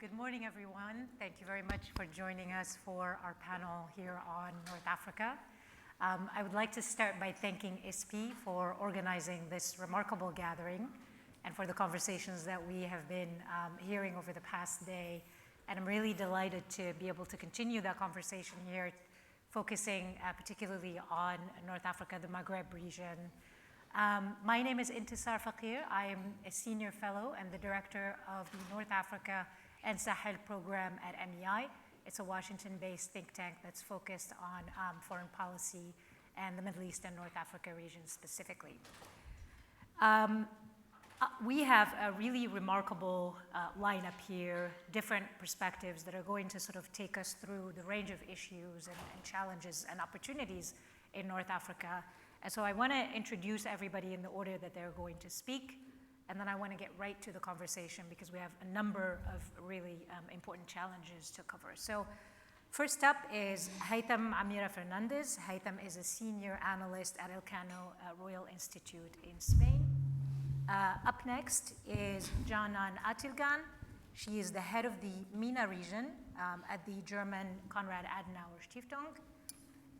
good morning, everyone. Thank you very much for joining us for our panel here on North Africa. I would like to start by thanking ISPI for organizing this remarkable gathering and for the conversations that we have been hearing over the past day. And I'm really delighted to be able to continue that conversation here, focusing particularly on North Africa, the Maghreb region. My name is Intisar Fakir. I am a senior fellow and the director of the North Africa and Sahel program at MEI. It's a Washington-based think tank that's focused on foreign policy and the Middle East and North Africa region specifically. We have a really remarkable lineup here, different perspectives that are going to sort of take us through the range of issues and challenges and opportunities in North Africa. And so I want to introduce everybody in the order that they're going to speak, and then I want to get right to the conversation because we have a number of really important challenges to cover. So first up is Haytham Amira Fernandez. Haytham is a senior analyst at Elcano Royal Institute in Spain. Up next is Canan Atilgan. She is the head of the MENA region at the German Konrad Adenauer Stiftung.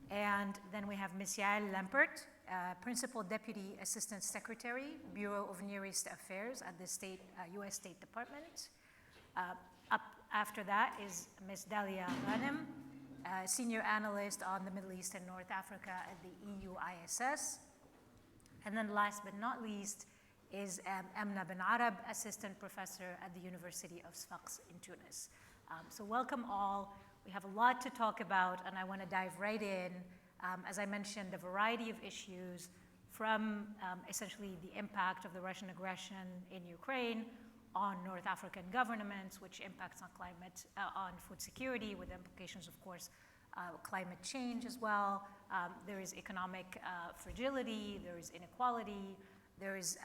And then we have Ms. Yael Lempert, Principal Deputy Assistant Secretary, Bureau of Near East Affairs at the U.S. State Department. Up after that is Ms. Dalia Ghanem, Senior Analyst on the Middle East and North Africa at the EU ISS. And then last but not least is Emna Ben Arab, Assistant Professor at the University of Sfax in Tunis. So welcome all. We have a lot to talk about, and I want to dive right in. As I mentioned, a variety of issues from essentially the impact of the Russian aggression in Ukraine on North African governments, which impacts on climate, on food security, with implications, of course, climate change as well. There is economic fragility, there is inequality, there is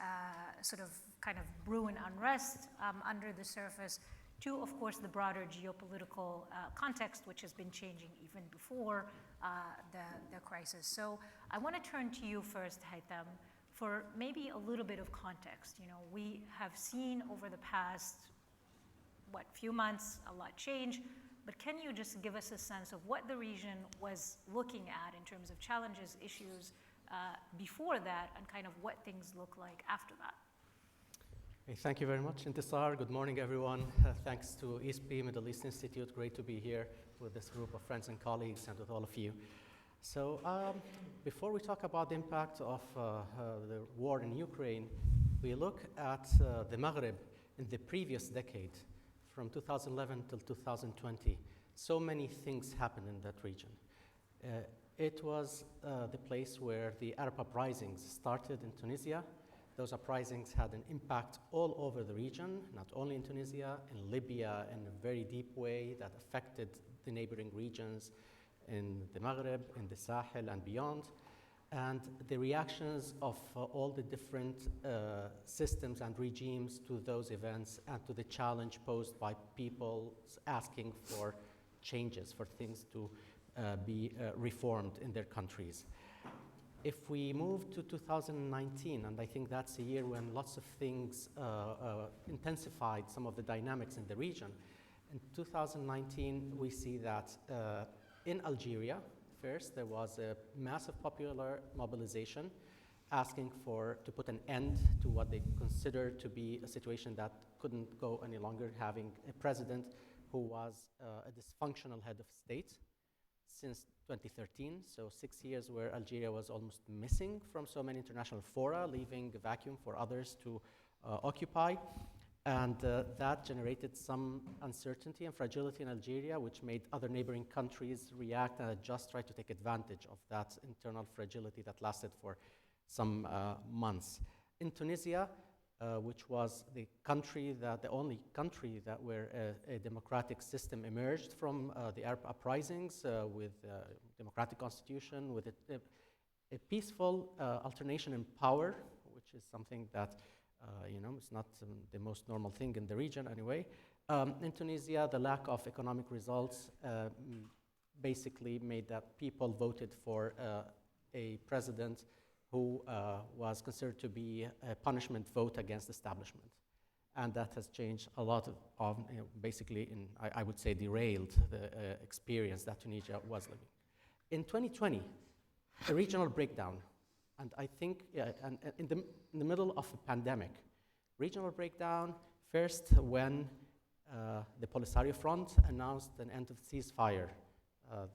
sort of kind of brewing unrest under the surface, to, of course, the broader geopolitical context, which has been changing even before the crisis. So I want to turn to you first, Haytham, for maybe a little bit of context. You know, we have seen over the past, few months, a lot change, but can you just give us a sense of what the region was looking at in terms of challenges, issues before that, and kind of what things look like after that? Thank you very much, Intisar. Good morning, everyone. Thanks to ISPI, Middle East Institute. Great to be here with this group of friends and colleagues and with all of you. So before we talk about the impact of the war in Ukraine, we look at the Maghreb in the previous decade, from 2011 till 2020. So many things happened in that region. It was the place where the Arab uprisings started in Tunisia. Those uprisings had an impact all over the region, not only in Tunisia, in Libya in a very deep way that affected the neighboring regions in the Maghreb, in the Sahel and beyond. And the reactions of all the different systems and regimes to those events and to the challenge posed by people asking for changes, for things to be reformed in their countries. If we move to 2019, and I think that's a year when lots of things intensified some of the dynamics in the region, in 2019 we see that in Algeria, first there was a massive popular mobilization asking to put an end to what they considered to be a situation that couldn't go any longer, having a president who was a dysfunctional head of state since 2013, so 6 years where Algeria was almost missing from so many international fora, leaving a vacuum for others to occupy. And that generated some uncertainty and fragility in Algeria, which made other neighboring countries react and adjust, try to take advantage of that internal fragility that lasted for some months. In Tunisia, which was the only country that where a democratic system emerged from the Arab uprisings with a democratic constitution, with a peaceful alternation in power, which is something that it's not the most normal thing in the region anyway. In Tunisia, the lack of economic results basically made that people voted for a president who was considered to be a punishment vote against establishment. and that has changed a lot of basically, I would say, derailed the experience that Tunisia was living. In 2020, a regional breakdown, and I think and in the middle of a pandemic, regional breakdown, first when the Polisario Front announced an end of ceasefire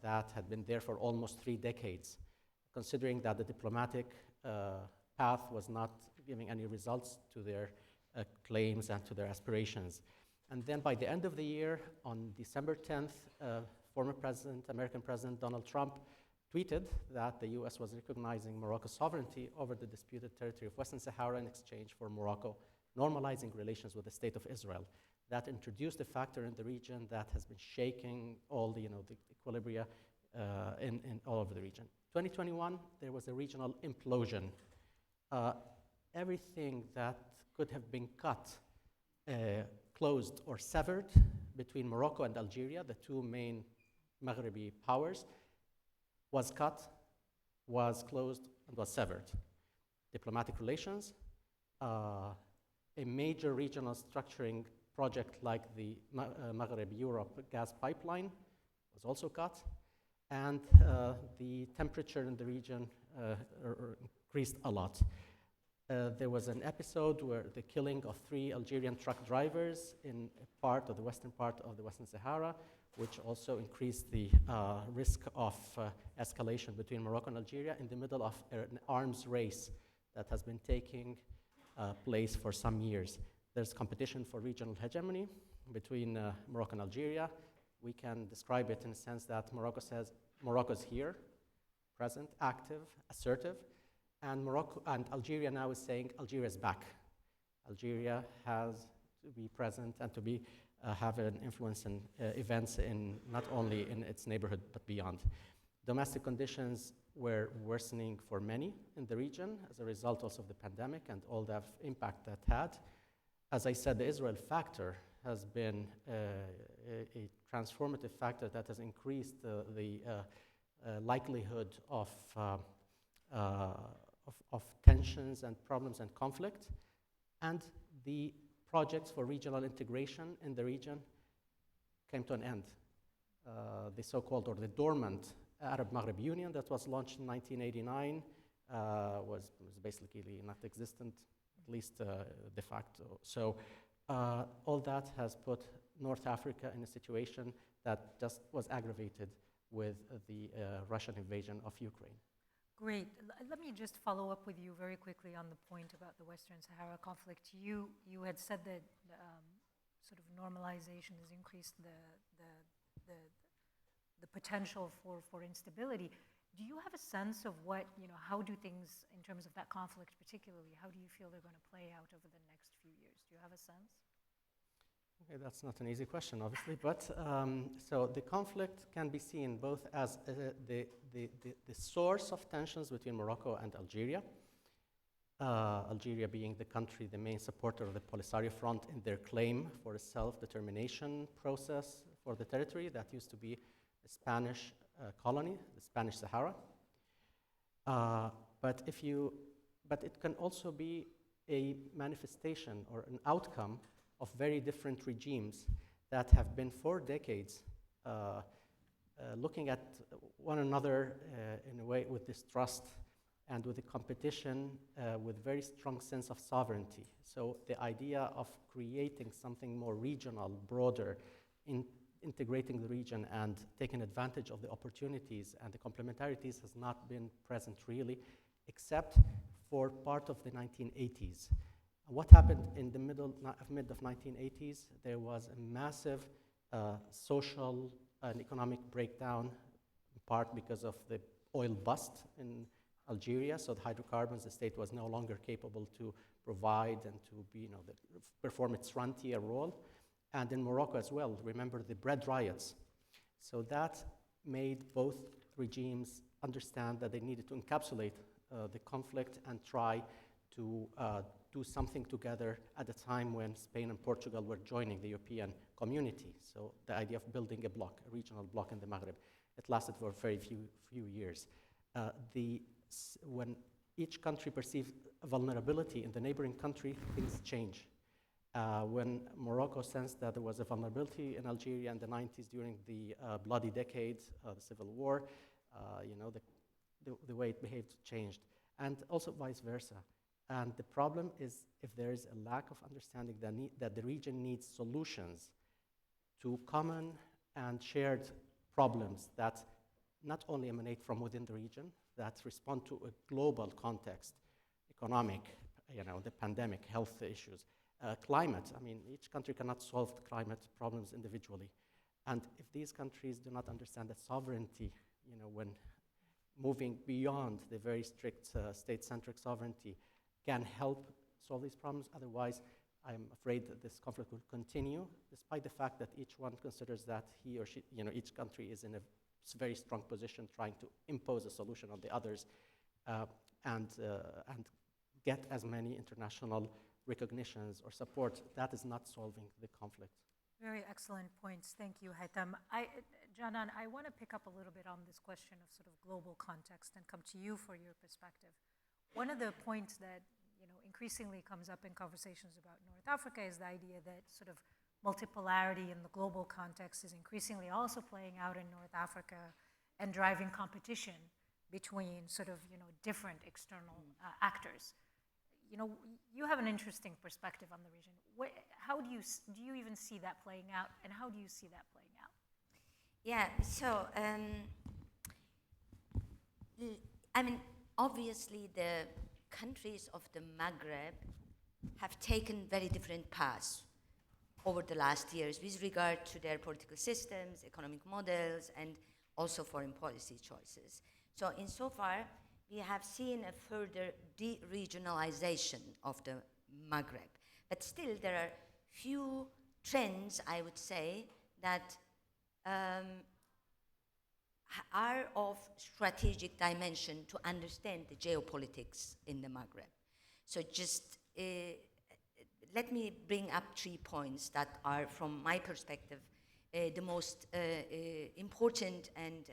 that had been there for almost 3 decades, considering that the diplomatic path was not giving any results to their claims and to their aspirations. And then by the end of the year, on December 10th, former president, American President Donald Trump tweeted that the US was recognizing Morocco's sovereignty over the disputed territory of Western Sahara in exchange for Morocco normalizing relations with the State of Israel. That introduced a factor in the region that has been shaking all the equilibria in all over the region. 2021, there was a regional implosion. Everything that could have been cut, closed, or severed between Morocco and Algeria, the 2 main Maghrebi powers, was cut, was closed, and was severed. Diplomatic relations, a major regional structuring project like the Maghreb-Europe gas pipeline was also cut, and the temperature in the region increased a lot. There was an episode where the killing of 3 Algerian truck drivers in a part of the western part of the Western Sahara, which also increased the risk of escalation between Morocco and Algeria in the middle of an arms race that has been taking place for some years. There's competition for regional hegemony between Morocco and Algeria. We can describe it in a sense that Morocco says Morocco's here, present, active, assertive, and Algeria now is saying Algeria is back. Algeria has to be present and to be have an influence in events in not only in its neighborhood but beyond. Domestic conditions were worsening for many in the region as a result also of the pandemic and all the impact that had. As I said, the Israel factor has been a transformative factor that has increased the likelihood of tensions and problems and conflict, and the projects for regional integration in the region came to an end. The so-called or the dormant Arab-Maghreb Union that was launched in 1989 was basically not existent, at least de facto. So all that has put North Africa in a situation that just was aggravated with the Russian invasion of Ukraine. Great. Let me just follow up with you very quickly on the point about the Western Sahara conflict. You had said that sort of normalization has increased the potential for instability. Do you have a sense of what, how do things, in terms of that conflict particularly, how do you feel they're going to play out over the next few years? Do you have a sense? Okay, that's not an easy question, obviously, but so the conflict can be seen both as the source of tensions between Morocco and Algeria, Algeria being the country, the main supporter of the Polisario Front in their claim for a self-determination process for the territory that used to be a Spanish colony, the Spanish Sahara. But it can also be a manifestation or an outcome of very different regimes that have been for decades looking at one another in a way with distrust and with a competition with very strong sense of sovereignty. So the idea of creating something more regional, broader, integrating the region and taking advantage of the opportunities and the complementarities has not been present really, except for part of the 1980s. What happened in the mid of 1980s? There was a massive social and economic breakdown, in part because of the oil bust in Algeria. So the hydrocarbons, the state was no longer capable to provide and to be, perform its rentier role. And in Morocco as well, remember the bread riots. So that made both regimes understand that they needed to encapsulate the conflict and try to do something together at a time when Spain and Portugal were joining the European community. So the idea of building a bloc, a regional bloc in the Maghreb, it lasted for very few years. When each country perceives a vulnerability in the neighboring country, things change. When Morocco sensed that there was a vulnerability in Algeria in the 90s during the bloody decade, the civil war, the way it behaved changed, and also vice versa. And the problem is if there is a lack of understanding that the region needs solutions to common and shared problems that not only emanate from within the region, that respond to a global context, economic, the pandemic, health issues, climate. I mean, each country cannot solve the climate problems individually. And if these countries do not understand that sovereignty, when moving beyond the very strict state-centric sovereignty can help solve these problems, otherwise I'm afraid that this conflict will continue, despite the fact that each one considers that he or she, each country is in a very strong position trying to impose a solution on the others and get as many international recognitions or support. That is not solving the conflict. Very excellent points. Thank you, Haitham. Canan, I want to pick up a little bit on this question of sort of global context and come to you for your perspective. One of the points that increasingly comes up in conversations about North Africa is the idea that sort of multipolarity in the global context is increasingly also playing out in North Africa and driving competition between sort of different external actors. You have an interesting perspective on the region. How do you even see that playing out, and how do you see that playing out? Yeah, so I mean, obviously the countries of the Maghreb have taken very different paths over the last years with regard to their political systems, economic models, and also foreign policy choices. So insofar, we have seen a further de-regionalization of the Maghreb. But still, there are few trends, I would say, that are of strategic dimension to understand the geopolitics in the Maghreb. So just let me bring up 3 points that are, from my perspective, the most important and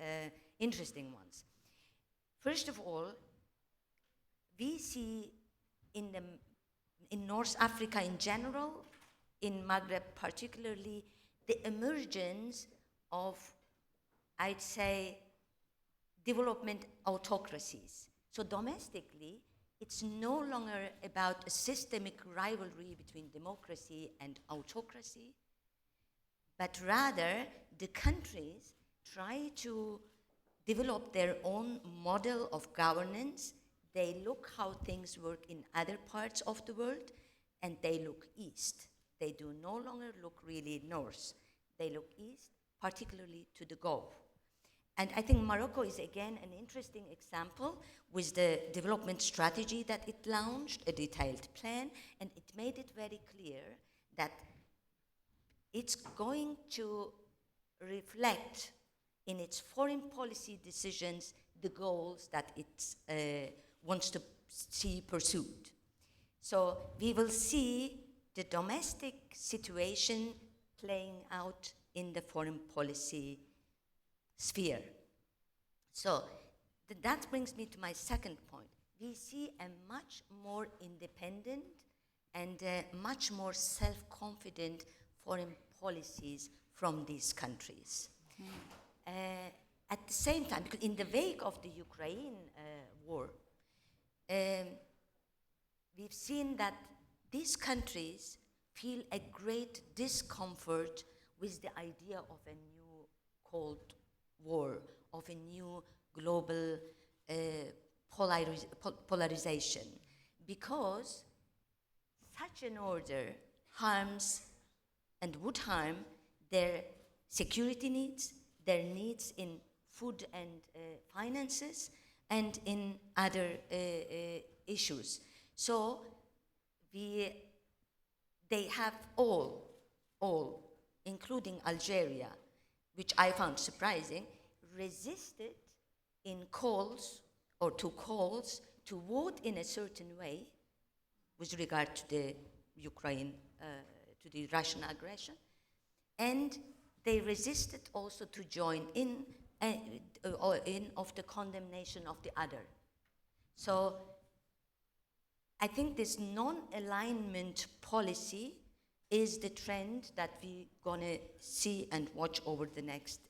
interesting ones. First of all, we see in North Africa in general, in Maghreb particularly, the emergence of, I'd say, development autocracies. So domestically, it's no longer about a systemic rivalry between democracy and autocracy, but rather the countries try to develop their own model of governance. They look how things work in other parts of the world, and they look east. They do no longer look really north. They look east, particularly to the Gulf. And I think Morocco is, again, an interesting example with the development strategy that it launched, a detailed plan, and it made it very clear that it's going to reflect in its foreign policy decisions the goals that it wants to see pursued. So we will see the domestic situation playing out in the foreign policy sphere. So that brings me to my second point. We see a much more independent and much more self-confident foreign policies from these countries. At the same time, because in the wake of the Ukraine war, we've seen that these countries feel a great discomfort with the idea of a new Cold War, of a new global polarization, because such an order harms and would harm their security needs, their needs in food and finances, and in other issues. So they have all, including Algeria, which I found surprising, resisted in calls to vote in a certain way with regard to the Ukraine, to the Russian aggression, and they resisted also to join in of the condemnation of the other. So I think this non-alignment policy is the trend that we're gonna see and watch over the next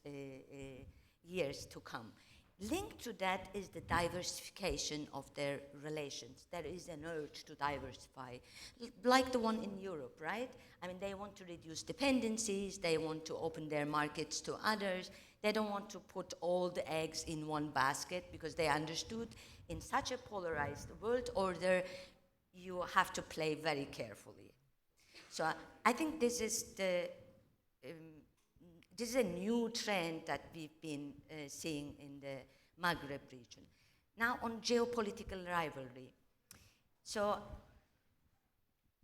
years to come. Linked to that is the diversification of their relations. There is an urge to diversify, like the one in Europe, right? I mean, they want to reduce dependencies, they want to open their markets to others, they don't want to put all the eggs in one basket because they understood in such a polarized world order, you have to play very carefully. So I think this is this is a new trend that we've been seeing in the Maghreb region. Now on geopolitical rivalry. So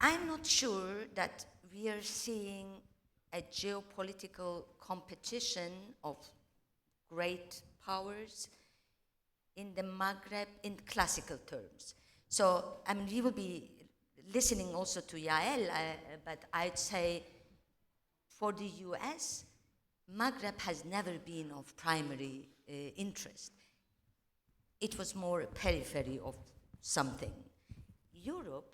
I'm not sure that we are seeing a geopolitical competition of great powers in the Maghreb in classical terms. So, I mean, we will be listening also to Yael, but I'd say for the US, Maghreb has never been of primary interest. It was more a periphery of something. Europe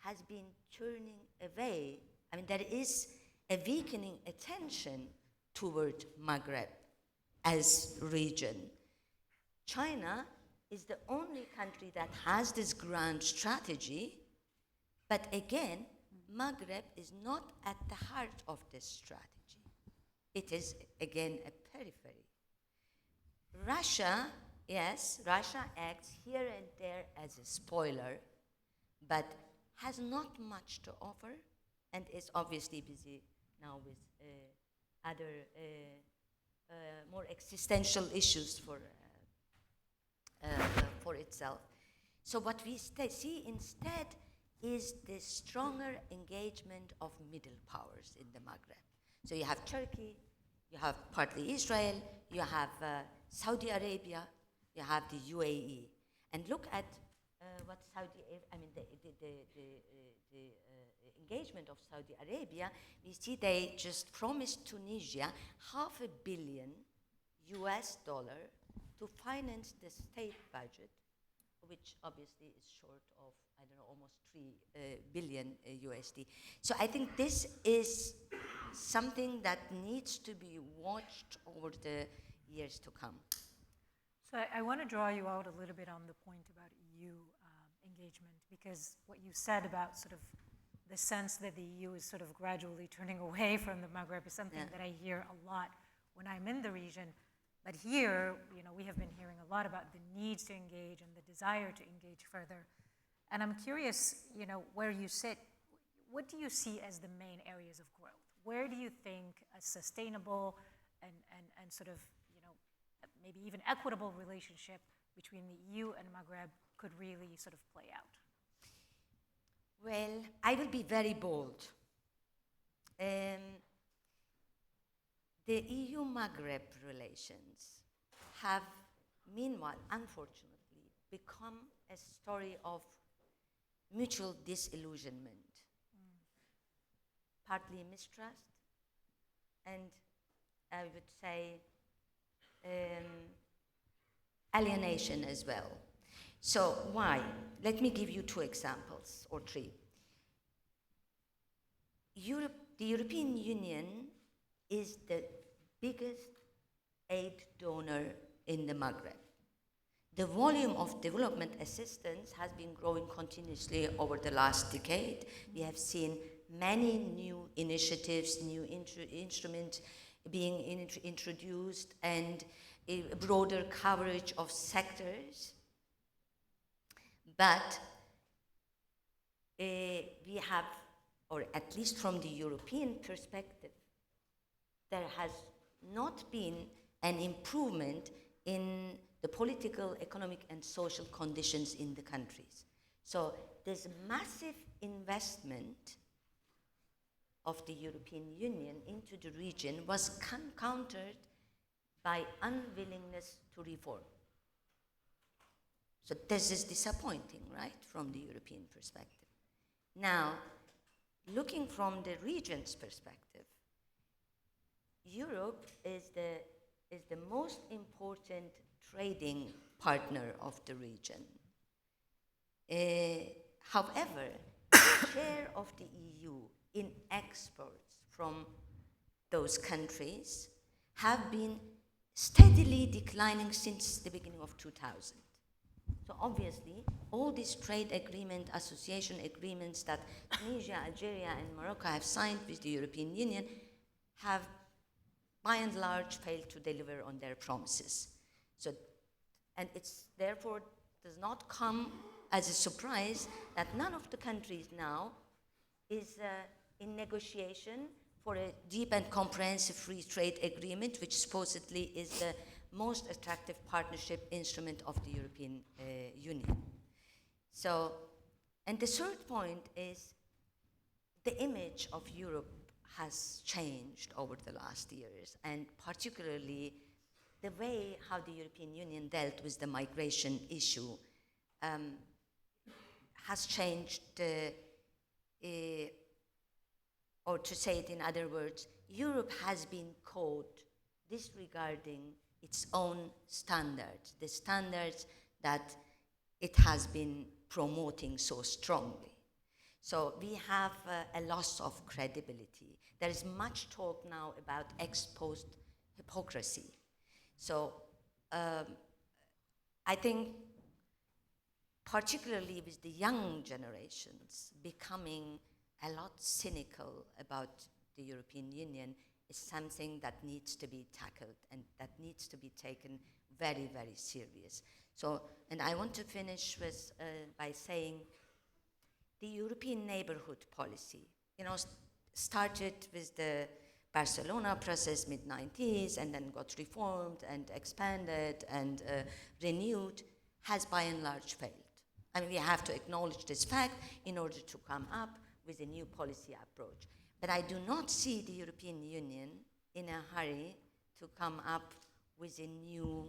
has been turning away. I mean, there is a weakening attention toward Maghreb as region. China is the only country that has this grand strategy, but again, Maghreb is not at the heart of this strategy. It is, again, a periphery. Russia, yes, Russia acts here and there as a spoiler, but has not much to offer and is obviously busy now with other more existential issues for itself. So what we see instead is the stronger engagement of middle powers in the Maghreb. So you have Turkey, you have partly Israel, you have Saudi Arabia, you have the UAE. And look at what the engagement of Saudi Arabia. We see they just promised Tunisia $500 million to finance the state budget, which obviously is short of, I don't know, almost 3 billion USD. So I think this is something that needs to be watched over the years to come. So I want to draw you out a little bit on the point about EU engagement, because what you said about sort of the sense that the EU is sort of gradually turning away from the Maghreb is something that I hear a lot when I'm in the region. But here, you know, we have been hearing a lot about the needs to engage and the desire to engage further. And I'm curious, you know, where you sit, what do you see as the main areas of growth? Where do you think a sustainable and sort of, you know, maybe even equitable relationship between the EU and Maghreb could really sort of play out? Well, I will be very bold. The EU-Maghreb relations have, meanwhile, unfortunately, become a story of mutual disillusionment, partly mistrust, and I would say alienation as well. So why? Let me give you 2 examples, or 3. The European Union is the biggest aid donor in the Maghreb. The volume of development assistance has been growing continuously over the last decade. We have seen many new initiatives, new instruments being introduced, and a broader coverage of sectors. But we have, or at least from the European perspective, there has not been an improvement in the political, economic, and social conditions in the countries. So this massive investment of the European Union into the region was countered by unwillingness to reform. So this is disappointing, right, from the European perspective. Now, looking from the region's perspective, Europe is the most important trading partner of the region. However, the share of the EU in exports from those countries have been steadily declining since the beginning of 2000. So obviously, all these trade agreement, association agreements that Tunisia, Algeria, and Morocco have signed with the European Union have, by and large, failed to deliver on their promises. So, and it's therefore does not come as a surprise that none of the countries now is in negotiation for a deep and comprehensive free trade agreement, which supposedly is the most attractive partnership instrument of the European Union. So, and the third point is the image of Europe has changed over the last years, and particularly the way how the European Union dealt with the migration issue has changed, or to say it in other words, Europe has been caught disregarding its own standards, the standards that it has been promoting so strongly. So we have a loss of credibility. There is much talk now about ex-post hypocrisy. So I think particularly with the young generations becoming a lot cynical about the European Union is something that needs to be tackled and that needs to be taken very, very serious. So, and I want to finish with, by saying the European neighborhood policy, started with the Barcelona process mid-90s and then got reformed and expanded and renewed, has by and large failed. I mean, we have to acknowledge this fact in order to come up with a new policy approach. But I do not see the European Union in a hurry to come up with a new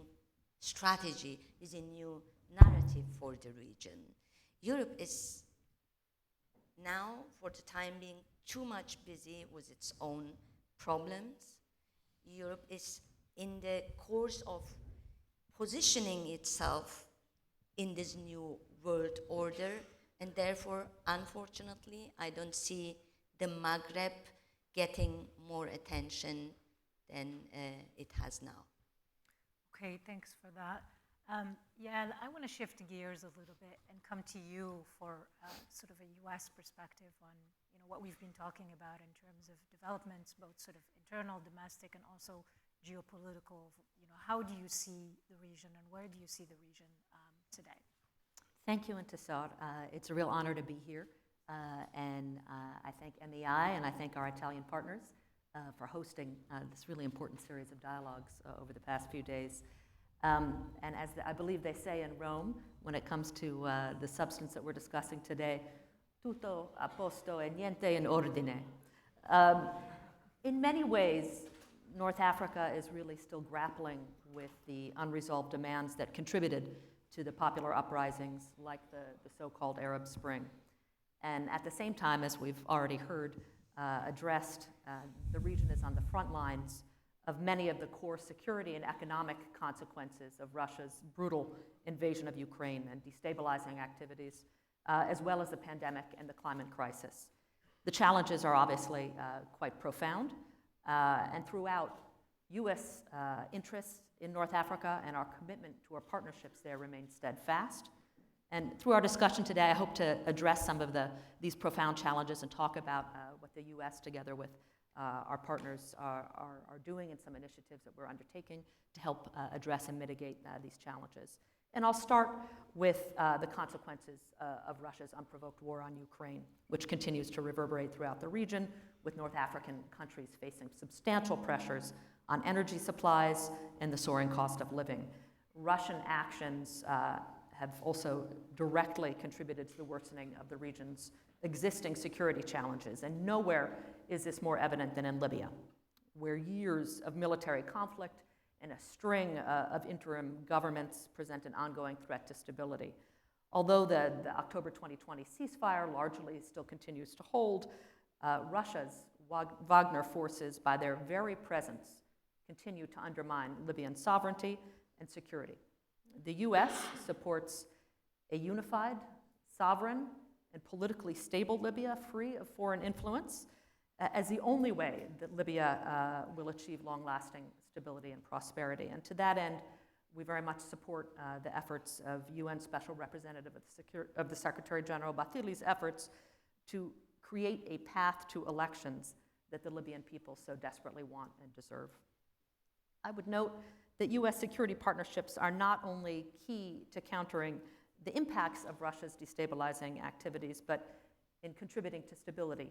strategy, with a new narrative for the region. Europe is now, for the time being, too much busy with its own problems. Europe is in the course of positioning itself in this new world order, and therefore, unfortunately, I don't see the Maghreb getting more attention than it has now. Okay, thanks for that. Yeah, I want to shift gears a little bit and come to you for sort of a U.S. perspective on what we've been talking about in terms of developments, both sort of internal, domestic, and also geopolitical. How do you see the region, and where do you see the region today? Thank you, Intisar. It's a real honor to be here, and I thank MEI and I thank our Italian partners for hosting this really important series of dialogues over the past few days. And as I believe they say in Rome, when it comes to the substance that we're discussing today, tutto a posto e niente in ordine. In many ways, North Africa is really still grappling with the unresolved demands that contributed to the popular uprisings like the so-called Arab Spring. And at the same time, as we've already heard addressed, the region is on the front lines of many of the core security and economic consequences of Russia's brutal invasion of Ukraine and destabilizing activities, as well as the pandemic and the climate crisis. The challenges are obviously quite profound, and throughout, U.S. interests in North Africa and our commitment to our partnerships there remain steadfast. And through our discussion today, I hope to address some of these profound challenges and talk about what the U.S. together with our partners are doing and some initiatives that we're undertaking to help address and mitigate these challenges. And I'll start with the consequences of Russia's unprovoked war on Ukraine, which continues to reverberate throughout the region, with North African countries facing substantial pressures on energy supplies and the soaring cost of living. Russian actions have also directly contributed to the worsening of the region's existing security challenges, and nowhere is this more evident than in Libya, where years of military conflict and a string of interim governments present an ongoing threat to stability. Although the October 2020 ceasefire largely still continues to hold, Russia's Wagner forces, by their very presence, continue to undermine Libyan sovereignty and security. The U.S. supports a unified, sovereign, and politically stable Libya, free of foreign influence, as the only way that Libya will achieve long-lasting stability and prosperity. And to that end, we very much support the efforts of UN Special Representative of the Secretary General Bathili's efforts to create a path to elections that the Libyan people so desperately want and deserve. I would note that U.S. security partnerships are not only key to countering the impacts of Russia's destabilizing activities, but in contributing to stability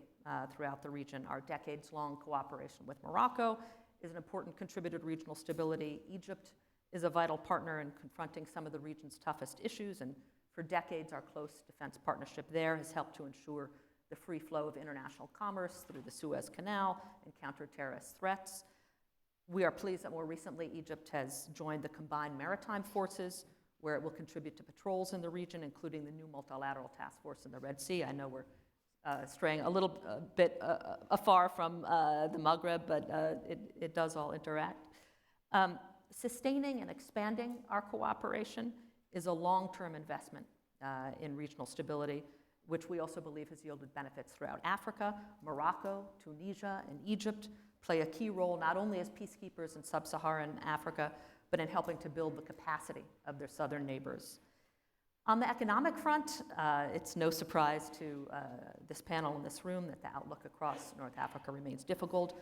throughout the region. Our decades-long cooperation with Morocco is an important contributor to regional stability. Egypt is a vital partner in confronting some of the region's toughest issues, and for decades, our close defense partnership there has helped to ensure the free flow of international commerce through the Suez Canal and counter terrorist threats. We are pleased that more recently Egypt has joined the Combined Maritime Forces, where it will contribute to patrols in the region, including the new multilateral task force in the Red Sea. I know we're straying a little bit afar from the Maghreb, but it does all interact. Sustaining and expanding our cooperation is a long-term investment in regional stability, which we also believe has yielded benefits throughout Africa. Morocco, Tunisia, and Egypt play a key role not only as peacekeepers in sub-Saharan Africa, but in helping to build the capacity of their southern neighbors. On the economic front, it's no surprise to this panel in this room that the outlook across North Africa remains difficult.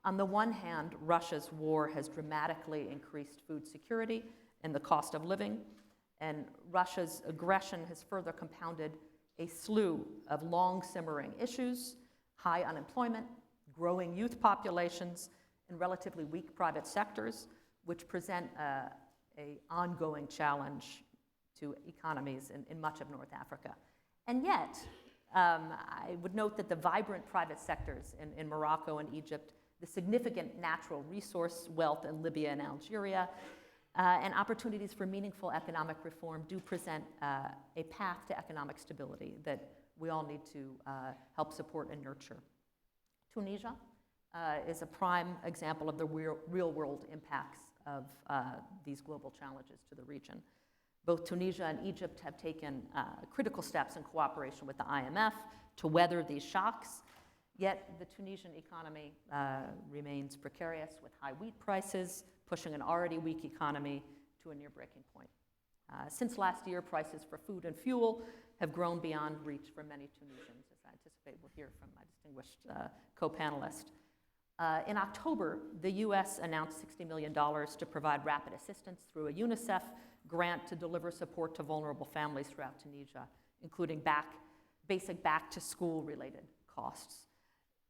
On the one hand, Russia's war has dramatically increased food security and the cost of living, and Russia's aggression has further compounded a slew of long-simmering issues: high unemployment, growing youth populations, and relatively weak private sectors, which present an ongoing challenge to economies in much of North Africa. And yet, I would note that the vibrant private sectors in Morocco and Egypt, the significant natural resource wealth in Libya and Algeria, and opportunities for meaningful economic reform do present a path to economic stability that we all need to help support and nurture. Tunisia is a prime example of the real-world impacts of these global challenges to the region. Both Tunisia and Egypt have taken critical steps in cooperation with the IMF to weather these shocks, yet the Tunisian economy remains precarious with high wheat prices, pushing an already weak economy to a near breaking point. Since last year, prices for food and fuel have grown beyond reach for many Tunisians, as I anticipate we'll hear from my distinguished co-panelist. In October, the U.S. announced $60 million to provide rapid assistance through a UNICEF grant to deliver support to vulnerable families throughout Tunisia, including basic back-to-school related costs.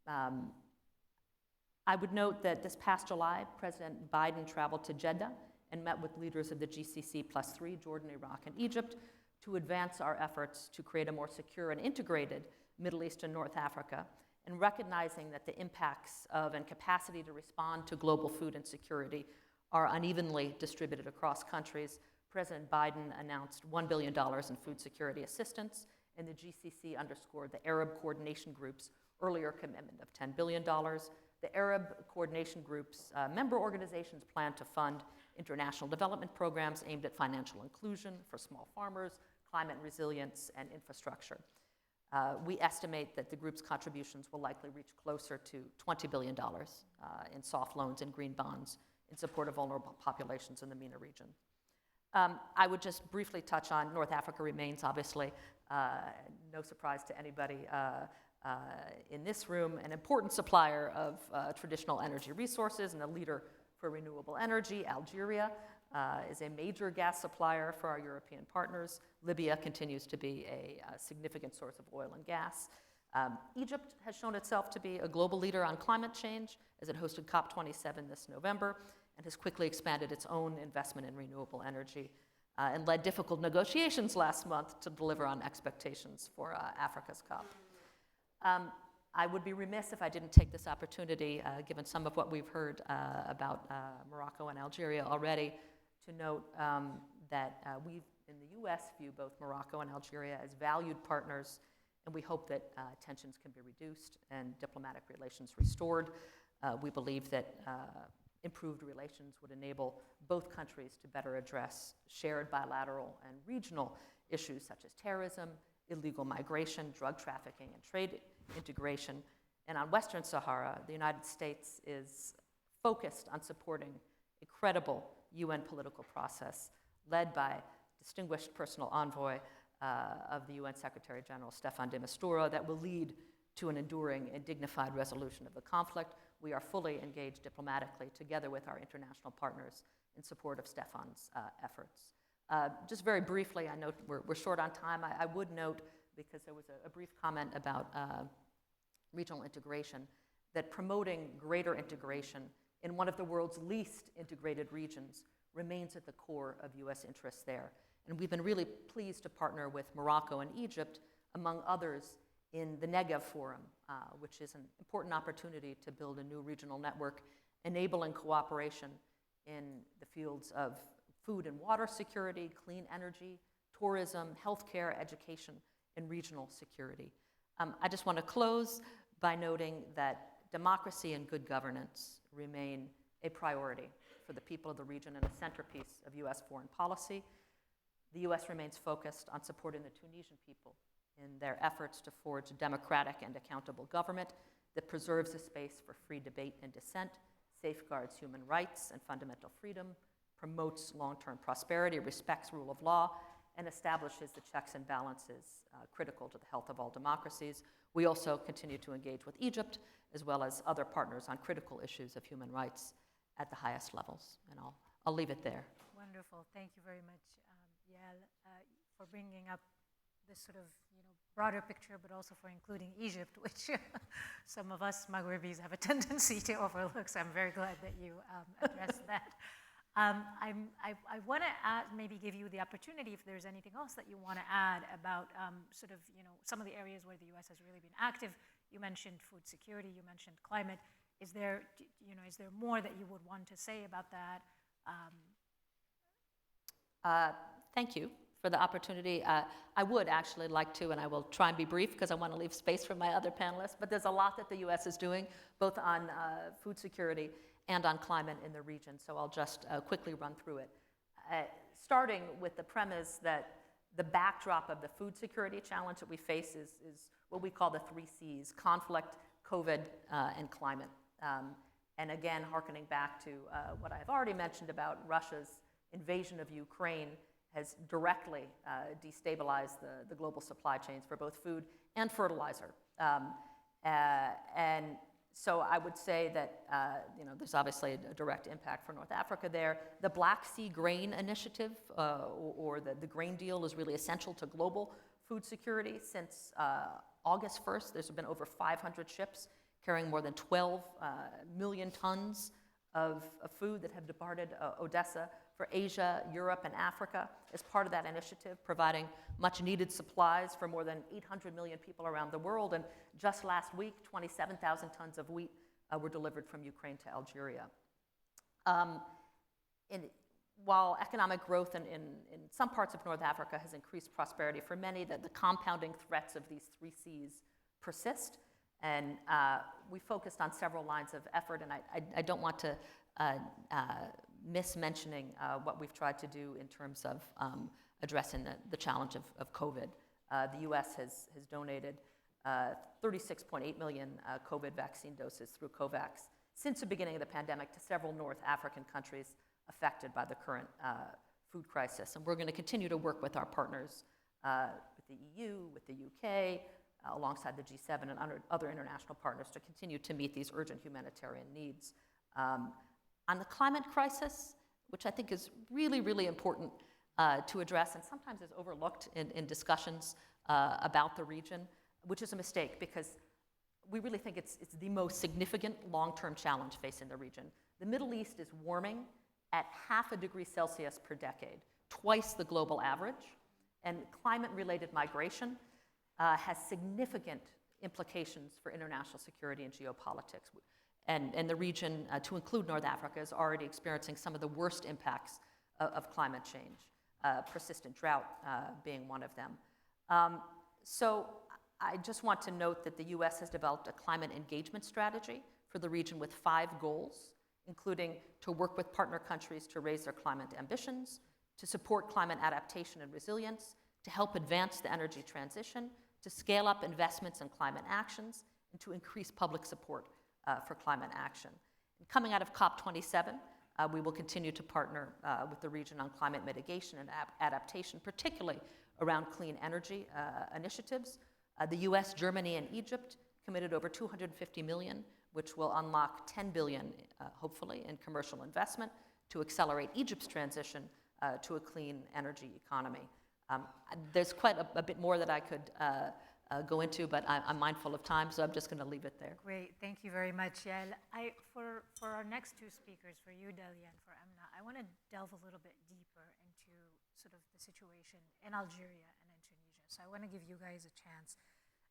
I would note that this past July, President Biden traveled to Jeddah and met with leaders of the GCC+3, Jordan, Iraq, and Egypt, to advance our efforts to create a more secure and integrated Middle East and North Africa, and recognizing that the impacts of and capacity to respond to global food insecurity are unevenly distributed across countries. President Biden announced $1 billion in food security assistance, and the GCC underscored the Arab Coordination Group's earlier commitment of $10 billion. The Arab Coordination Group's member organizations plan to fund international development programs aimed at financial inclusion for small farmers, climate resilience, and infrastructure. We estimate that the group's contributions will likely reach closer to $20 billion in soft loans and green bonds in support of vulnerable populations in the MENA region. I would just briefly touch on North Africa remains, obviously, no surprise to anybody in this room, an important supplier of traditional energy resources and a leader for renewable energy. Algeria is a major gas supplier for our European partners. Libya continues to be a significant source of oil and gas. Egypt has shown itself to be a global leader on climate change as it hosted COP27 this November and has quickly expanded its own investment in renewable energy and led difficult negotiations last month to deliver on expectations for Africa's COP. I would be remiss if I didn't take this opportunity, given some of what we've heard about Morocco and Algeria already, to note that we in the U.S. view both Morocco and Algeria as valued partners, and we hope that tensions can be reduced and diplomatic relations restored. We believe that improved relations would enable both countries to better address shared bilateral and regional issues such as terrorism, illegal migration, drug trafficking, and trade integration. And on Western Sahara, the United States is focused on supporting a credible UN political process led by distinguished personal envoy of the UN Secretary General, Staffan de Mistura, that will lead to an enduring and dignified resolution of the conflict. We are fully engaged diplomatically together with our international partners in support of Staffan's efforts. Just very briefly, I know we're short on time. I would note, because there was a brief comment about regional integration, that promoting greater integration in one of the world's least integrated regions remains at the core of U.S. interests there. And we've been really pleased to partner with Morocco and Egypt, among others, in the Negev Forum, which is an important opportunity to build a new regional network, enabling cooperation in the fields of food and water security, clean energy, tourism, healthcare, education, and regional security. I just want to close by noting that democracy and good governance remain a priority for the people of the region and a centerpiece of U.S. foreign policy. The U.S. remains focused on supporting the Tunisian people in their efforts to forge a democratic and accountable government that preserves a space for free debate and dissent, safeguards human rights and fundamental freedom, promotes long-term prosperity, respects rule of law, and establishes the checks and balances critical to the health of all democracies. We also continue to engage with Egypt, as well as other partners on critical issues of human rights at the highest levels. And I'll leave it there. Wonderful. Thank you very much, Yael, for bringing up this sort of broader picture, but also for including Egypt, which some of us Maghrebis have a tendency to overlook. So I'm very glad that you addressed that. I want to maybe give you the opportunity, if there's anything else that you want to add about sort of some of the areas where the U.S. has really been active. You mentioned food security. You mentioned climate. Is there more that you would want to say about that? Thank you for the opportunity. I would actually like to, and I will try and be brief because I want to leave space for my other panelists, but there's a lot that the U.S. is doing, both on food security and on climate in the region, so I'll just quickly run through it. Starting with the premise that the backdrop of the food security challenge that we face is what we call the 3 Cs: conflict, COVID, and climate. And again, hearkening back to what I've already mentioned about Russia's invasion of Ukraine has directly destabilized the global supply chains for both food and fertilizer. And so I would say that there's obviously a direct impact for North Africa there. The Black Sea Grain Initiative, or the grain deal, is really essential to global food security. Since August 1st, there's been over 500 ships carrying more than 12 million tons of food that have departed Odessa for Asia, Europe, and Africa as part of that initiative, providing much needed supplies for more than 800 million people around the world. And just last week, 27,000 tons of wheat were delivered from Ukraine to Algeria. While economic growth in some parts of North Africa has increased prosperity for many, the compounding threats of these 3 Cs persist. And we focused on several lines of effort, and I don't want to miss mentioning what we've tried to do in terms of addressing the challenge of COVID. The U.S. has donated 36.8 million COVID vaccine doses through COVAX since the beginning of the pandemic to several North African countries affected by the current food crisis. And we're going to continue to work with our partners, with the EU, with the UK, alongside the G7 and other international partners, to continue to meet these urgent humanitarian needs. On the climate crisis, which I think is really, really important to address and sometimes is overlooked in discussions about the region, which is a mistake because we really think it's the most significant long-term challenge facing the region. The Middle East is warming at 0.5 degrees Celsius per decade, twice the global average, and climate-related migration has significant implications for international security and geopolitics. And the region, to include North Africa, is already experiencing some of the worst impacts of climate change, persistent drought being one of them. So I just want to note that the U.S. has developed a climate engagement strategy for the region with 5 goals, including to work with partner countries to raise their climate ambitions, to support climate adaptation and resilience, to help advance the energy transition, to scale up investments in climate actions, and to increase public support for climate action. And coming out of COP27, we will continue to partner with the region on climate mitigation and adaptation, particularly around clean energy initiatives. The US, Germany, and Egypt committed over $250 million, which will unlock $10 billion, hopefully, in commercial investment to accelerate Egypt's transition to a clean energy economy. There's quite a bit more that I could go into, but I'm mindful of time, so I'm just going to leave it there. Great, thank you very much, Yael. For our next two speakers, for you, Dalia, and for Emna, I want to delve a little bit deeper into sort of the situation in Algeria and in Tunisia. So I want to give you guys a chance.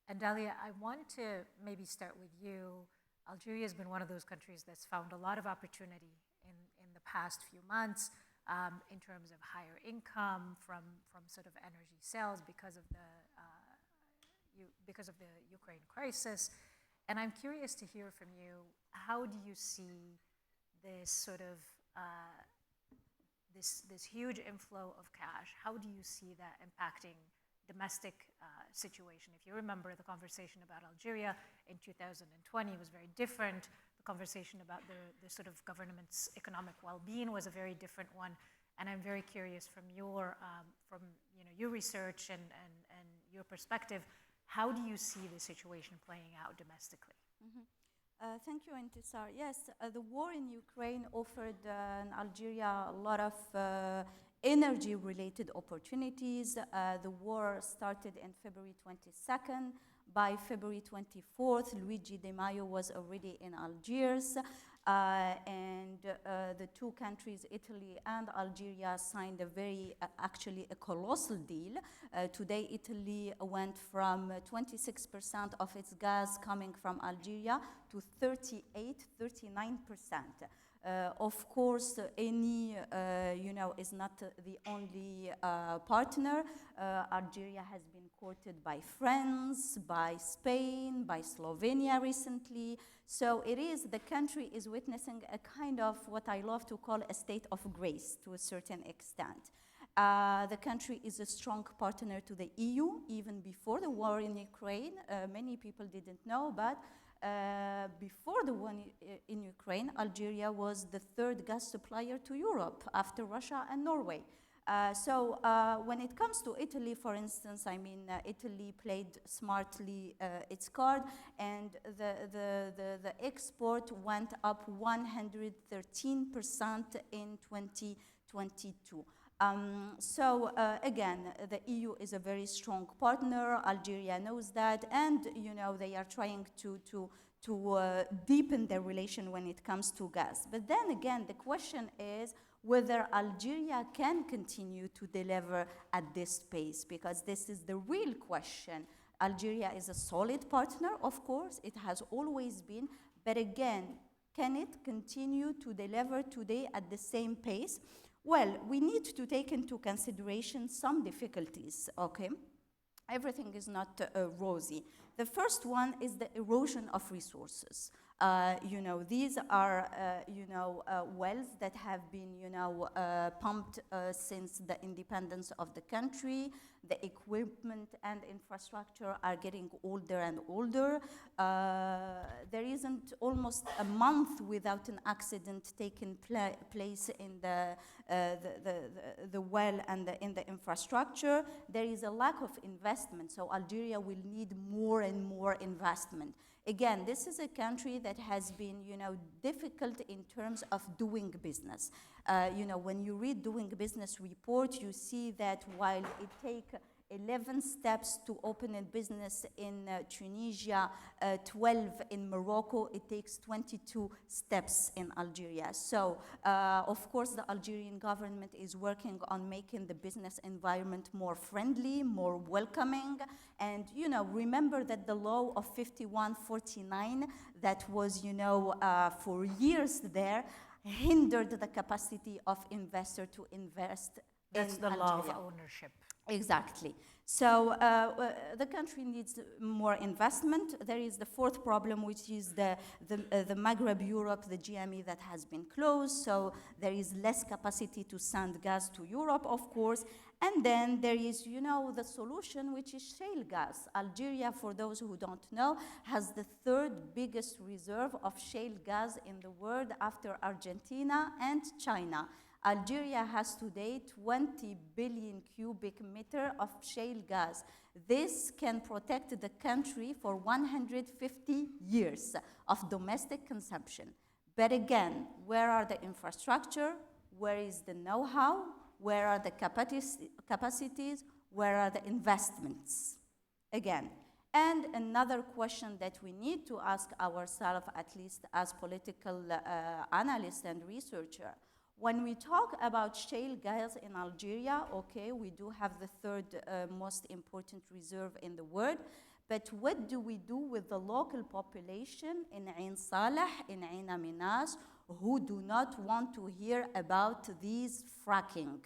And Dalia, I want to maybe start with you. Algeria has been one of those countries that's found a lot of opportunity in the past few months in terms of higher income from sort of energy sales because of the Ukraine crisis. And I'm curious to hear from you, how do you see this sort of this huge inflow of cash? How do you see that impacting domestic situation? If you remember, the conversation about Algeria in 2020 was very different. The conversation about the sort of government's economic well-being was a very different one. And I'm very curious from your research and your perspective, how do you see the situation playing out domestically? Mm-hmm. Thank you, Intisar. Yes, the war in Ukraine offered Algeria a lot of energy-related opportunities. The war started in February 22nd. By February 24th, Luigi Di Maio was already in Algiers, and the two countries, Italy and Algeria, signed actually a colossal deal. Today, Italy went from 26% of its gas coming from Algeria to 39%. Of course, Eni, is not the only partner. Algeria has been courted by France, by Spain, by Slovenia recently. So the country is witnessing a kind of what I love to call a state of grace to a certain extent. The country is a strong partner to the EU, even before the war in Ukraine. Many people didn't know, but before the war in Ukraine, Algeria was the third gas supplier to Europe after Russia and Norway. So when it comes to Italy, for instance, Italy played smartly its card, and the export went up 113% in 2022. Again, the EU is a very strong partner. Algeria knows that, and they are trying to deepen their relation when it comes to gas. But then again, the question is whether Algeria can continue to deliver at this pace, because this is the real question. Algeria is a solid partner, of course, it has always been, but again, can it continue to deliver today at the same pace? Well, we need to take into consideration some difficulties, okay? Everything is not rosy. The first one is the erosion of resources. These are, wells that have been, pumped since the independence of the country. The equipment and infrastructure are getting older and older. There isn't almost a month without an accident taking place in the well and in the infrastructure. There is a lack of investment, so Algeria will need more and more investment. Again, this is a country that has been, difficult in terms of doing business. When you read Doing Business report, you see that while it takes 11 steps to open a business in Tunisia, 12 in Morocco, it takes 22 steps in Algeria. So, of course, the Algerian government is working on making the business environment more friendly, more welcoming. And, remember that the law of 5149 that was, for years there, hindered the capacity of investor to invest That's in the Algeria. law of ownership. Exactly. So the country needs more investment. There is the fourth problem, which is the Maghreb Europe, the GME that has been closed. So there is less capacity to send gas to Europe, of course. And then there is, the solution, which is shale gas. Algeria, for those who don't know, has the third biggest reserve of shale gas in the world after Argentina and China. Algeria has today 20 billion cubic meter of shale gas. This can protect the country for 150 years of domestic consumption. But again, where are the infrastructure? Where is the know-how? Where are the capacities? Where are the investments? Again. And another question that we need to ask ourselves, at least as political analysts and researchers, when we talk about shale gas in Algeria, okay, we do have the third most important reserve in the world, but what do we do with the local population in Ain Saleh, in Ain Amenas, who do not want to hear about these fracking?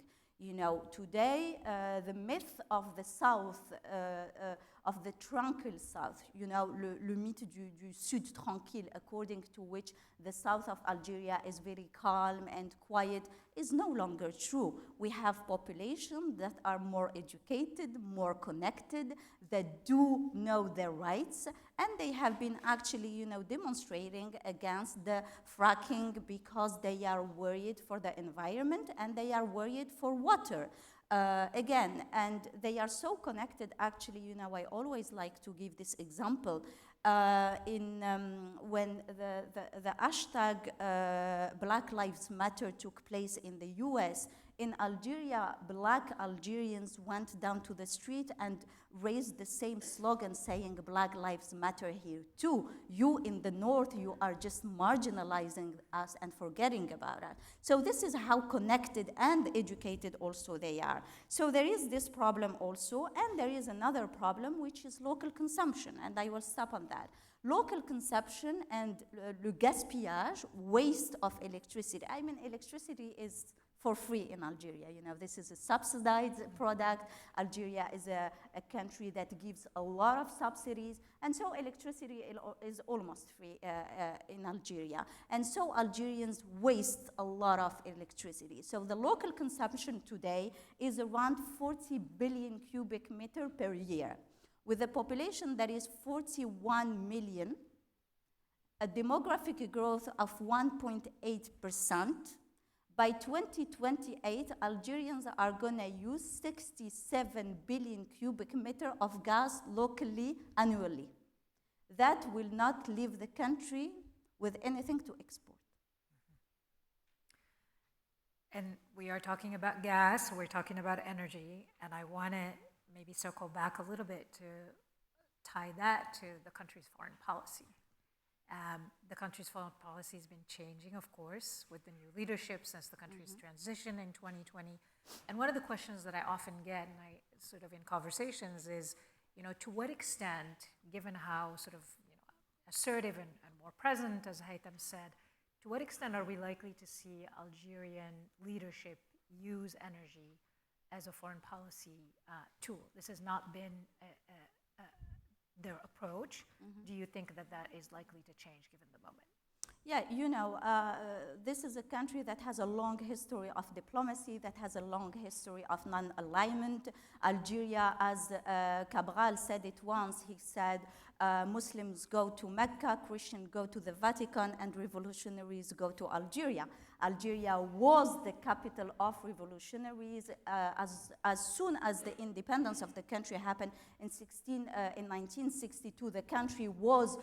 Today, the myth of the south, of the tranquil south, le mythe du sud tranquille, according to which the south of Algeria is very calm and quiet, is no longer true. We have populations that are more educated, more connected, that do know their rights, and they have been actually, demonstrating against the fracking because they are worried for the environment and they are worried for water. Again, and they are so connected, actually, I always like to give this example. When the hashtag Black Lives Matter took place in the US, in Algeria, Black Algerians went down to the street and raised the same slogan saying Black Lives Matter here too. You in the north, you are just marginalizing us and forgetting about us. So this is how connected and educated also they are. So there is this problem also, and there is another problem, which is local consumption, and I will stop on that. Local consumption and le gaspillage, waste of electricity. I mean, electricity is for free in Algeria. This is a subsidized product. Algeria is a country that gives a lot of subsidies, and so electricity is almost free in Algeria. And so Algerians waste a lot of electricity. So the local consumption today is around 40 billion cubic meter per year. With a population that is 41 million, a demographic growth of 1.8%, by 2028, Algerians are going to use 67 billion cubic meter of gas locally annually. That will not leave the country with anything to export. And we are talking about gas, we're talking about energy, and I want to maybe circle back a little bit to tie that to the country's foreign policy. The country's foreign policy has been changing, of course, with the new leadership since the country's transition in 2020. And one of the questions that I often get, and I sort of in conversations, is, to what extent, given how sort of assertive and more present, as Haitham said, to what extent are we likely to see Algerian leadership use energy as a foreign policy tool? This has not been their approach. Do you think that that is likely to change given the moment? Yeah, this is a country that has a long history of diplomacy, that has a long history of non-alignment. Algeria, as Cabral said it once, he said, Muslims go to Mecca, Christians go to the Vatican, and revolutionaries go to Algeria. Algeria was the capital of revolutionaries as soon as the independence of the country happened in 1962. The country was,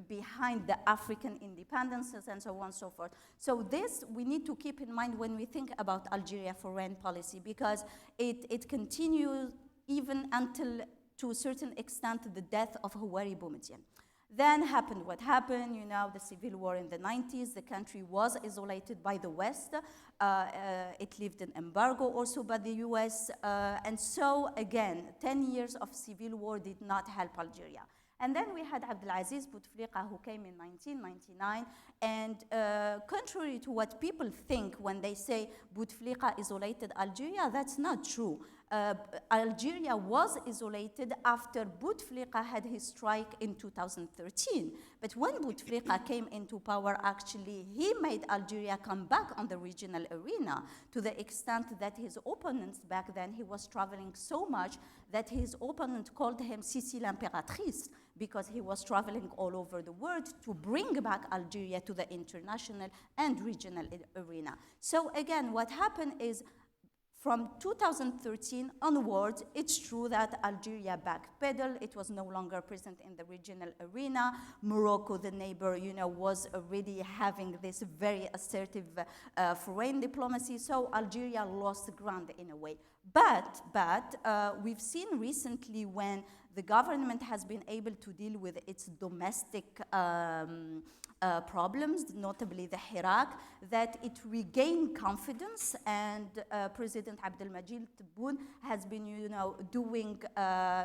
behind the African independences and so on and so forth. So this we need to keep in mind when we think about Algeria foreign policy, because it continues even until, to a certain extent, the death of Houari Boumediene. Then happened what happened, the civil war in the 90s. The country was isolated by the West. It lived in embargo also by the US. And so, again, 10 years of civil war did not help Algeria. And then we had Abdelaziz Bouteflika, who came in 1999. And contrary to what people think when they say Bouteflika isolated Algeria, that's not true. Algeria was isolated after Bouteflika had his strike in 2013. But when Bouteflika came into power, actually, he made Algeria come back on the regional arena to the extent that his opponents back then, he was traveling so much that his opponent called him Sissi l'impératrice, because he was traveling all over the world to bring back Algeria to the international and regional arena. So again, what happened is from 2013 onwards, it's true that Algeria backpedaled. It was no longer present in the regional arena. Morocco, the neighbor, was already having this very assertive foreign diplomacy. So Algeria lost ground in a way. But we've seen recently when the government has been able to deal with its domestic problems, notably the Hirak, that it regained confidence, and President Abdelmadjid Tebboune has been, doing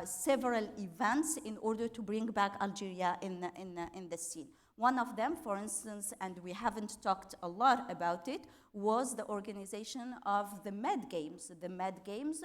several events in order to bring back Algeria in the scene. One of them, for instance, and we haven't talked a lot about it, was the organization of the Med Games. The Med Games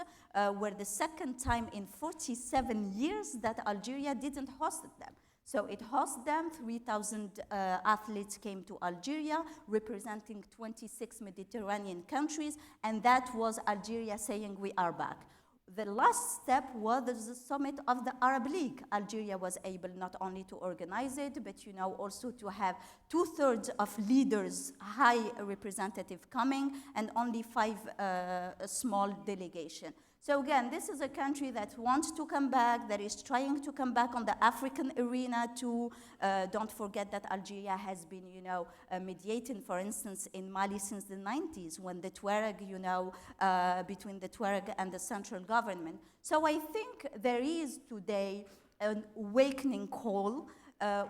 were the second time in 47 years that Algeria didn't host them. So it hosted them, 3,000 athletes came to Algeria, representing 26 Mediterranean countries, and that was Algeria saying, we are back. The last step was the summit of the Arab League. Algeria was able not only to organize it, but also to have 2/3 of leaders, high representative coming, and only 5 small delegation. So again, this is a country that wants to come back, that is trying to come back on the African arena too. Don't forget that Algeria has been, mediating, for instance, in Mali since the 90s, when the Tuareg, between the Tuareg and the central government. So I think there is today an awakening call.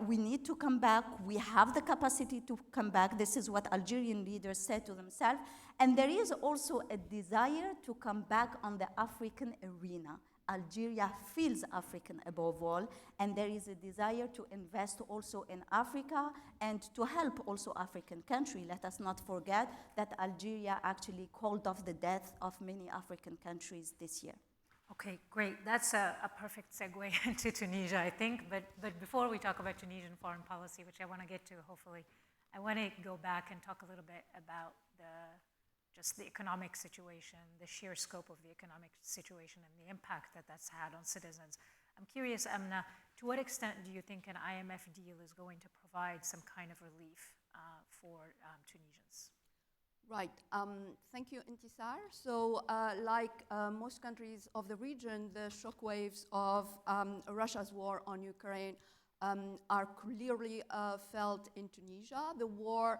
We need to come back. We have the capacity to come back. This is what Algerian leaders said to themselves. And there is also a desire to come back on the African arena. Algeria feels African above all, and there is a desire to invest also in Africa and to help also African countries. Let us not forget that Algeria actually called off the death of many African countries this year. Okay, great. That's a perfect segue into Tunisia, I think. But before we talk about Tunisian foreign policy, which I want to get to, hopefully, I want to go back and talk a little bit about just the economic situation, the sheer scope of the economic situation and the impact that that's had on citizens. I'm curious, Amna, to what extent do you think an IMF deal is going to provide some kind of relief for Tunisians? Right. Thank you, Intisar. So, like most countries of the region, the shockwaves of Russia's war on Ukraine are clearly felt in Tunisia. The war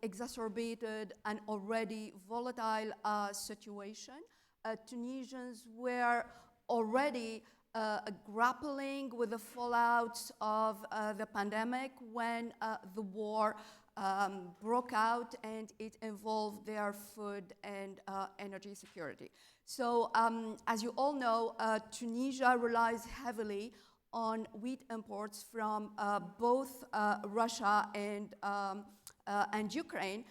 exacerbated an already volatile situation. Tunisians were already grappling with the fallouts of the pandemic when the war broke out, and it involved their food and energy security. So, as you all know, Tunisia relies heavily on wheat imports from both Russia and Ukraine.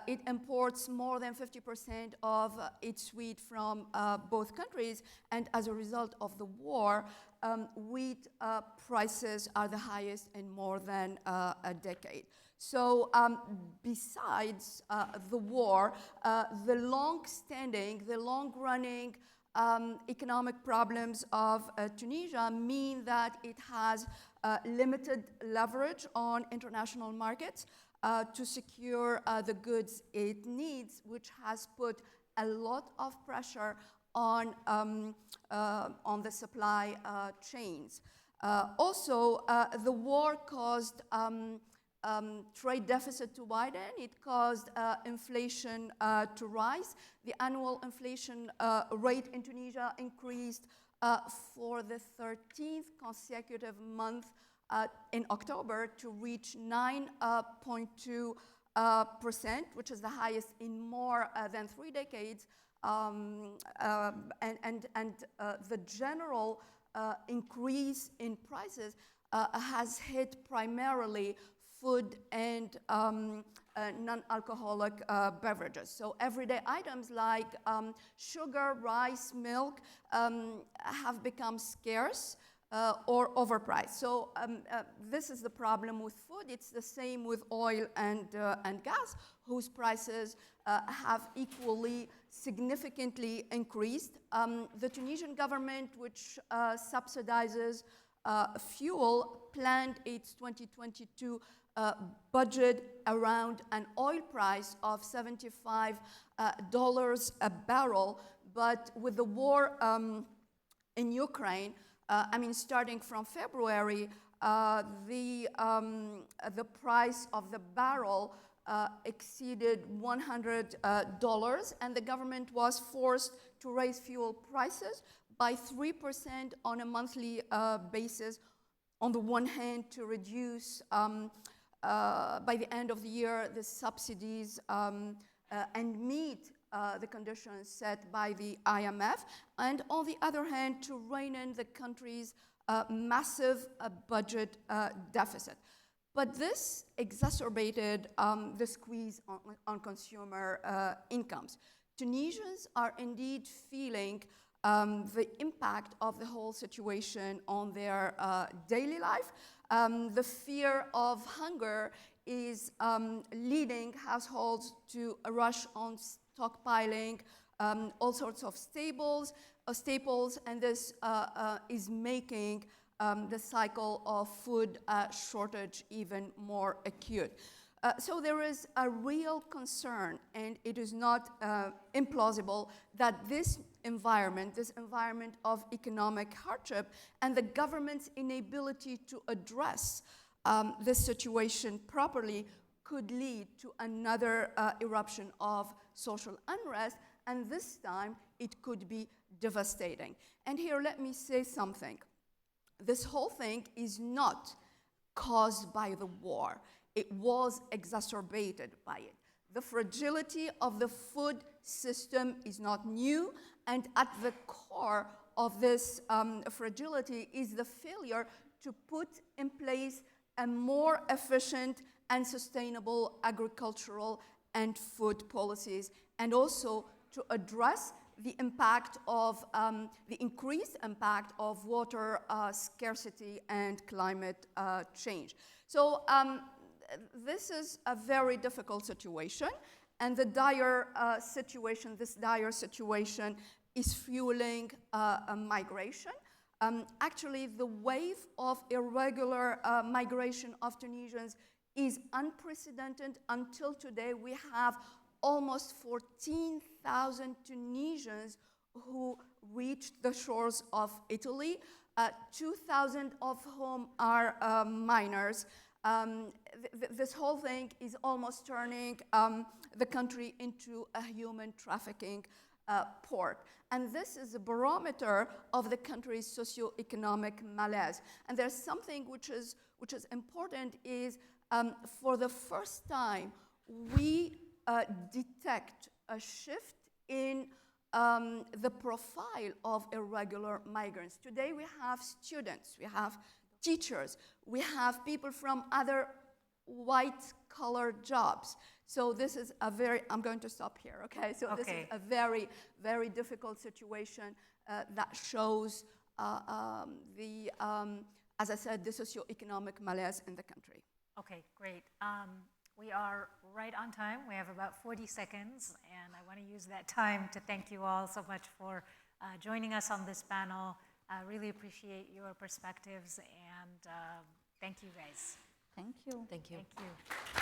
It imports more than 50% of its wheat from both countries, and as a result of the war, wheat prices are the highest in more than a decade. So besides the war, the long-standing, the long-running economic problems of Tunisia mean that it has limited leverage on international markets to secure the goods it needs, which has put a lot of pressure on the supply chains. Also, the war caused trade deficit to widen. It caused inflation to rise. The annual inflation rate in Tunisia increased for the 13th consecutive month in October to reach 9.2%, which is the highest in more than 3 decades. The general increase in prices has hit primarily food and non-alcoholic beverages. So everyday items like sugar, rice, milk have become scarce or overpriced. So this is the problem with food. It's the same with oil and gas, whose prices have equally significantly increased. The Tunisian government, which subsidizes fuel, planned its 2022 budget around an oil price of $75 a barrel, but with the war in Ukraine, starting from February, the price of the barrel exceeded $100, and the government was forced to raise fuel prices by 3% on a monthly basis. On the one hand, to reduce by the end of the year the subsidies and meet the conditions set by the IMF, and on the other hand, to rein in the country's massive budget deficit. But this exacerbated the squeeze on consumer incomes. Tunisians are indeed feeling the impact of the whole situation on their daily life. The fear of hunger is leading households to a rush on stockpiling all sorts of staples, and this is making the cycle of food shortage even more acute. So there is a real concern, and it is not implausible, that this environment of economic hardship and the government's inability to address this situation properly could lead to another eruption of social unrest, and this time it could be devastating. And here, let me say something. This whole thing is not caused by the war. It was exacerbated by it. The fragility of the food system is not new, and at the core of this fragility is the failure to put in place a more efficient and sustainable agricultural and food policies, and also to address the impact of the increased impact of water scarcity and climate change. So this is a very difficult situation, and the this dire situation is fueling migration. Actually, the wave of irregular migration of Tunisians is unprecedented. Until today, we have almost 14,000 Tunisians who reached the shores of Italy, 2,000 of whom are minors. This whole thing is almost turning the country into a human trafficking port. And this is a barometer of the country's socioeconomic malaise. And there's something which is important is, for the first time, we detect a shift in the profile of irregular migrants. Today we have students, we have teachers, we have people from other white-collar jobs. So this is a very, I'm going to stop here, okay? So this is a very, very difficult situation that shows as I said, the socioeconomic malaise in the country. Okay, great. We are right on time. We have about 40 seconds, and I want to use that time to thank you all so much for joining us on this panel. I really appreciate your perspectives, and thank you guys. Thank you. Thank you. Thank you.